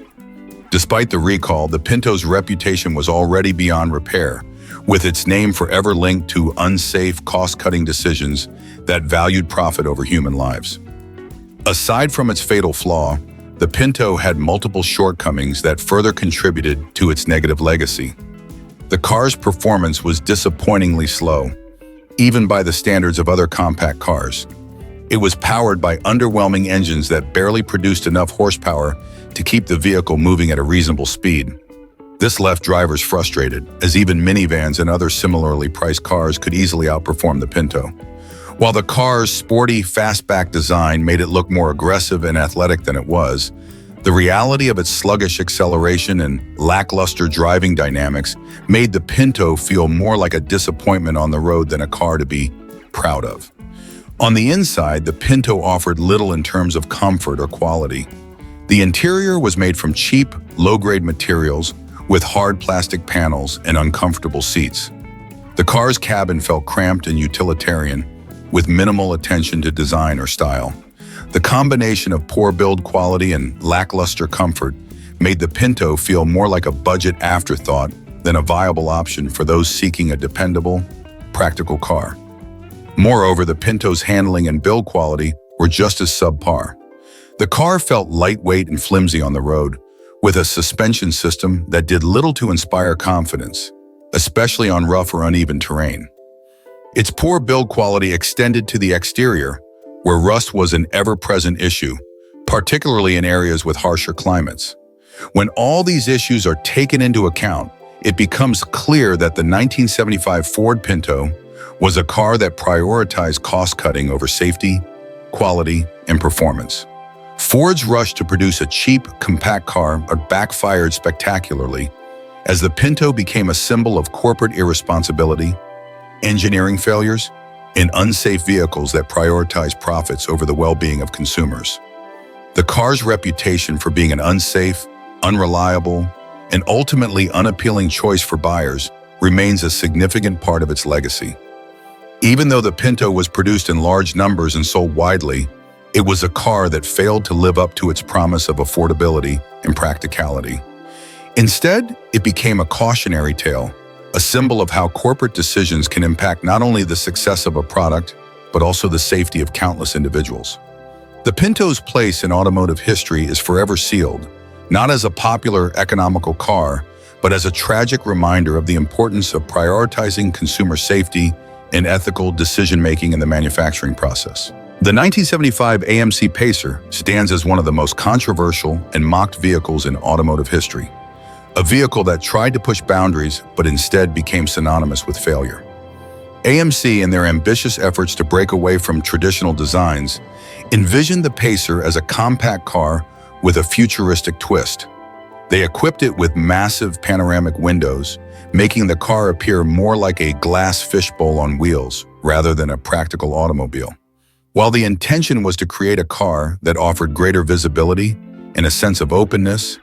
Despite the recall, the Pinto's reputation was already beyond repair, with its name forever linked to unsafe, cost-cutting decisions that valued profit over human lives. Aside from its fatal flaw, the Pinto had multiple shortcomings that further contributed to its negative legacy. The car's performance was disappointingly slow, even by the standards of other compact cars. It was powered by underwhelming engines that barely produced enough horsepower to keep the vehicle moving at a reasonable speed. This left drivers frustrated, as even minivans and other similarly priced cars could easily outperform the Pinto. While the car's sporty, fastback design made it look more aggressive and athletic than it was, the reality of its sluggish acceleration and lackluster driving dynamics made the Pinto feel more like a disappointment on the road than a car to be proud of. On the inside, the Pinto offered little in terms of comfort or quality. The interior was made from cheap, low-grade materials with hard plastic panels and uncomfortable seats. The car's cabin felt cramped and utilitarian, with minimal attention to design or style. The combination of poor build quality and lackluster comfort made the Pinto feel more like a budget afterthought than a viable option for those seeking a dependable, practical car. Moreover, the Pinto's handling and build quality were just as subpar. The car felt lightweight and flimsy on the road, with a suspension system that did little to inspire confidence, especially on rough or uneven terrain. Its poor build quality extended to the exterior, where rust was an ever-present issue, particularly in areas with harsher climates. When all these issues are taken into account, it becomes clear that the 1975 Ford Pinto was a car that prioritized cost-cutting over safety, quality, and performance. Ford's rush to produce a cheap, compact car backfired spectacularly, as the Pinto became a symbol of corporate irresponsibility, engineering failures, and unsafe vehicles that prioritize profits over the well-being of consumers. The car's reputation for being an unsafe, unreliable, and ultimately unappealing choice for buyers remains a significant part of its legacy. Even though the Pinto was produced in large numbers and sold widely, it was a car that failed to live up to its promise of affordability and practicality. Instead, it became a cautionary tale, a symbol of how corporate decisions can impact not only the success of a product, but also the safety of countless individuals. The Pinto's place in automotive history is forever sealed, not as a popular, economical car, but as a tragic reminder of the importance of prioritizing consumer safety and ethical decision-making in the manufacturing process. The 1975 AMC Pacer stands as one of the most controversial and mocked vehicles in automotive history. A vehicle that tried to push boundaries but instead became synonymous with failure. AMC, in their ambitious efforts to break away from traditional designs, envisioned the Pacer as a compact car with a futuristic twist. They equipped it with massive panoramic windows, making the car appear more like a glass fishbowl on wheels rather than a practical automobile. While the intention was to create a car that offered greater visibility and a sense of openness,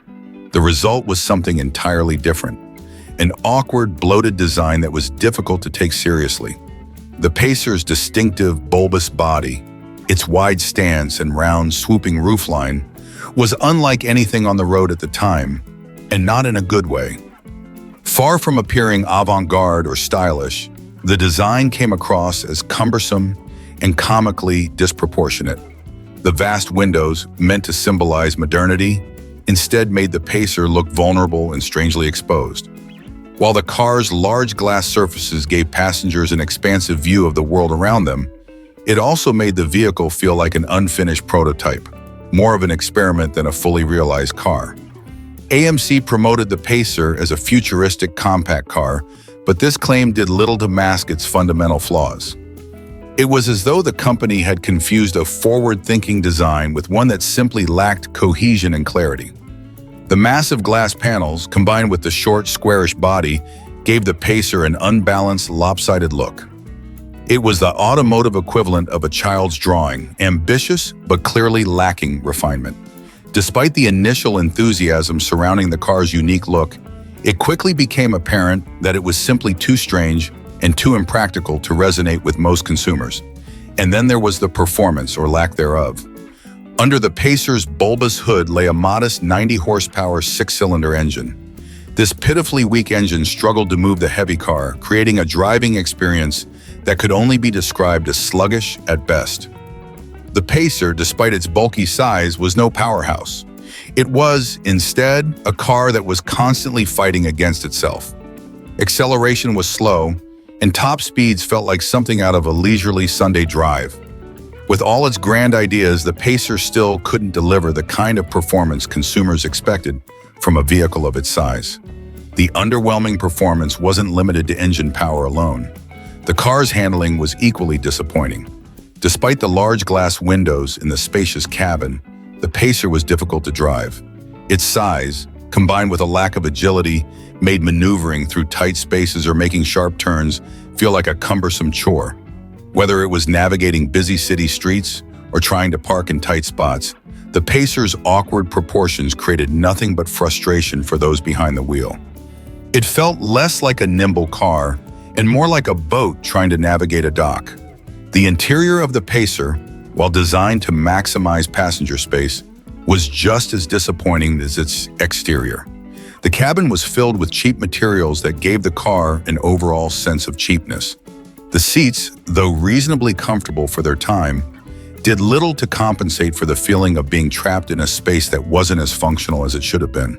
the result was something entirely different. An awkward, bloated design that was difficult to take seriously. The Pacer's distinctive, bulbous body, its wide stance and round, swooping roofline, was unlike anything on the road at the time, and not in a good way. Far from appearing avant-garde or stylish, the design came across as cumbersome and comically disproportionate. The vast windows, meant to symbolize modernity, instead made the Pacer look vulnerable and strangely exposed. While the car's large glass surfaces gave passengers an expansive view of the world around them, it also made the vehicle feel like an unfinished prototype, more of an experiment than a fully realized car. AMC promoted the Pacer as a futuristic compact car, but this claim did little to mask its fundamental flaws. It was as though the company had confused a forward-thinking design with one that simply lacked cohesion and clarity. The massive glass panels, combined with the short, squarish body, gave the Pacer an unbalanced, lopsided look. It was the automotive equivalent of a child's drawing, ambitious but clearly lacking refinement. Despite the initial enthusiasm surrounding the car's unique look, it quickly became apparent that it was simply too strange and too impractical to resonate with most consumers. And then there was the performance or lack thereof. Under the Pacer's bulbous hood lay a modest 90-horsepower six-cylinder engine. This pitifully weak engine struggled to move the heavy car, creating a driving experience that could only be described as sluggish at best. The Pacer, despite its bulky size, was no powerhouse. It was, instead, a car that was constantly fighting against itself. Acceleration was slow, and top speeds felt like something out of a leisurely Sunday drive. With all its grand ideas, the Pacer still couldn't deliver the kind of performance consumers expected from a vehicle of its size. The underwhelming performance wasn't limited to engine power alone. The car's handling was equally disappointing. Despite the large glass windows in the spacious cabin, the Pacer was difficult to drive. Its size, combined with a lack of agility, made maneuvering through tight spaces or making sharp turns feel like a cumbersome chore. Whether it was navigating busy city streets or trying to park in tight spots, the Pacer's awkward proportions created nothing but frustration for those behind the wheel. It felt less like a nimble car and more like a boat trying to navigate a dock. The interior of the Pacer, while designed to maximize passenger space, was just as disappointing as its exterior. The cabin was filled with cheap materials that gave the car an overall sense of cheapness. The seats, though reasonably comfortable for their time, did little to compensate for the feeling of being trapped in a space that wasn't as functional as it should have been.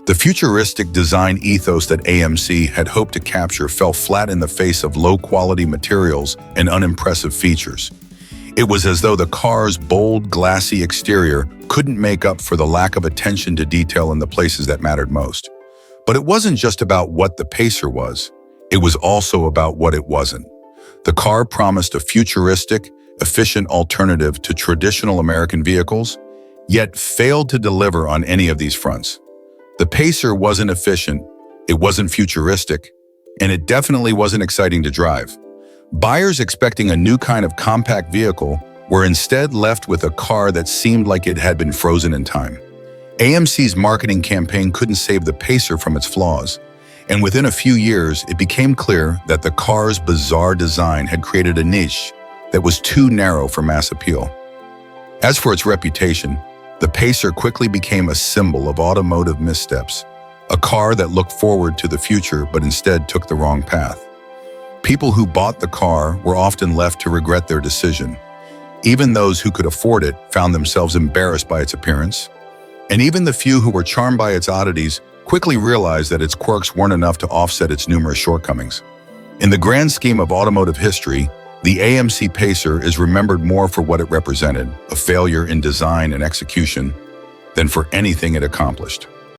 The futuristic design ethos that AMC had hoped to capture fell flat in the face of low-quality materials and unimpressive features. It was as though the car's bold, glassy exterior couldn't make up for the lack of attention to detail in the places that mattered most. But it wasn't just about what the Pacer was. It was also about what it wasn't. The car promised a futuristic, efficient alternative to traditional American vehicles, yet failed to deliver on any of these fronts. The Pacer wasn't efficient, it wasn't futuristic, and it definitely wasn't exciting to drive. Buyers expecting a new kind of compact vehicle were instead left with a car that seemed like it had been frozen in time. AMC's marketing campaign couldn't save the Pacer from its flaws, and within a few years, it became clear that the car's bizarre design had created a niche that was too narrow for mass appeal. As for its reputation, the Pacer quickly became a symbol of automotive missteps, a car that looked forward to the future but instead took the wrong path. People who bought the car were often left to regret their decision. Even those who could afford it found themselves embarrassed by its appearance. And even the few who were charmed by its oddities quickly realized that its quirks weren't enough to offset its numerous shortcomings. In the grand scheme of automotive history, the AMC Pacer is remembered more for what it represented, a failure in design and execution, than for anything it accomplished.